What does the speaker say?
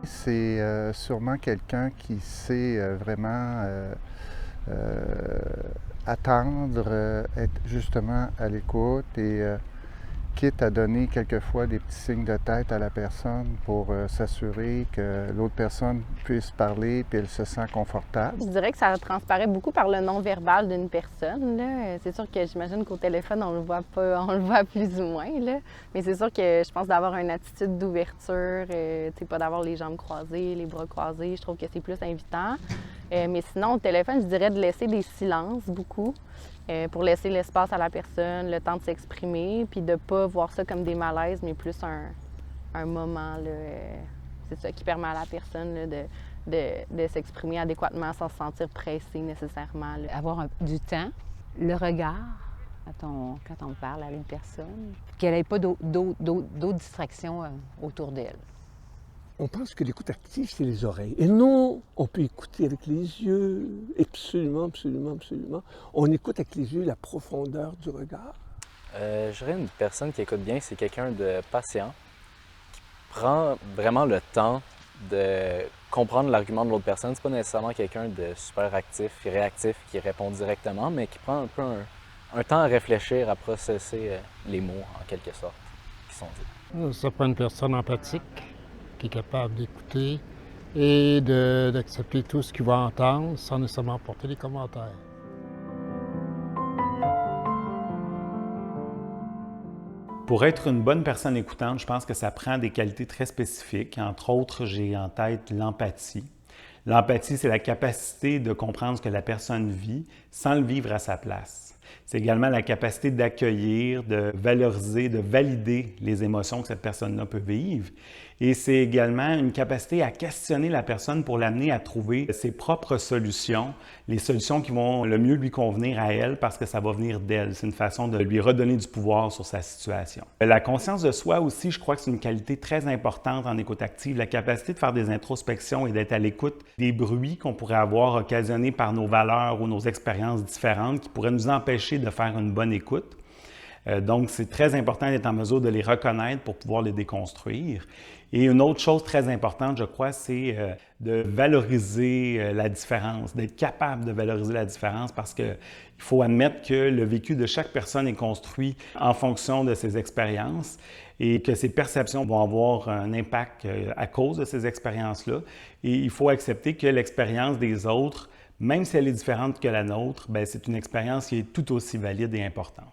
C'est sûrement quelqu'un qui sait vraiment attendre, être justement à l'écoute et quitte à donner quelquefois des petits signes de tête à la personne pour s'assurer que l'autre personne puisse parler puis elle se sent confortable. Je dirais que ça transparaît beaucoup par le non-verbal d'une personne, là. C'est sûr que j'imagine qu'au téléphone, on le voit pas, on le voit plus ou moins, là. Mais c'est sûr que je pense d'avoir une attitude d'ouverture, tu sais, pas d'avoir les jambes croisées, les bras croisés, je trouve que c'est plus invitant. Mais sinon, au téléphone, je dirais de laisser des silences beaucoup, pour laisser l'espace à la personne, le temps de s'exprimer, puis de pas voir ça comme des malaises, mais plus un moment, là, c'est ça, qui permet à la personne là, de s'exprimer adéquatement sans se sentir pressée nécessairement, là. Avoir du temps, le regard quand on parle à une personne, qu'elle n'ait pas d'autres distractions autour d'elle. On pense que l'écoute active, c'est les oreilles. Et non, on peut écouter avec les yeux, absolument, absolument, absolument. On écoute avec les yeux la profondeur du regard. Je dirais une personne qui écoute bien, c'est quelqu'un de patient, qui prend vraiment le temps de comprendre l'argument de l'autre personne. C'est pas nécessairement quelqu'un de super actif et réactif qui répond directement, mais qui prend un peu un temps à réfléchir, à processer les mots, en quelque sorte, qui sont dits. Ça prend une personne empathique qui est capable d'écouter et d'accepter tout ce qu'il va entendre sans nécessairement porter des commentaires. Pour être une bonne personne écoutante, je pense que ça prend des qualités très spécifiques. Entre autres, j'ai en tête l'empathie. L'empathie, c'est la capacité de comprendre ce que la personne vit sans le vivre à sa place. C'est également la capacité d'accueillir, de valoriser, de valider les émotions que cette personne-là peut vivre. Et c'est également une capacité à questionner la personne pour l'amener à trouver ses propres solutions, les solutions qui vont le mieux lui convenir à elle parce que ça va venir d'elle. C'est une façon de lui redonner du pouvoir sur sa situation. La conscience de soi aussi, je crois que c'est une qualité très importante en écoute active. La capacité de faire des introspections et d'être à l'écoute des bruits qu'on pourrait avoir occasionnés par nos valeurs ou nos expériences différentes qui pourraient nous empêcher de faire une bonne écoute. Donc, c'est très important d'être en mesure de les reconnaître pour pouvoir les déconstruire. Et une autre chose très importante, je crois, c'est de valoriser la différence, d'être capable de valoriser la différence parce qu'il faut admettre que le vécu de chaque personne est construit en fonction de ses expériences et que ses perceptions vont avoir un impact à cause de ces expériences-là. Et il faut accepter que l'expérience des autres, même si elle est différente que la nôtre, bien, c'est une expérience qui est tout aussi valide et importante.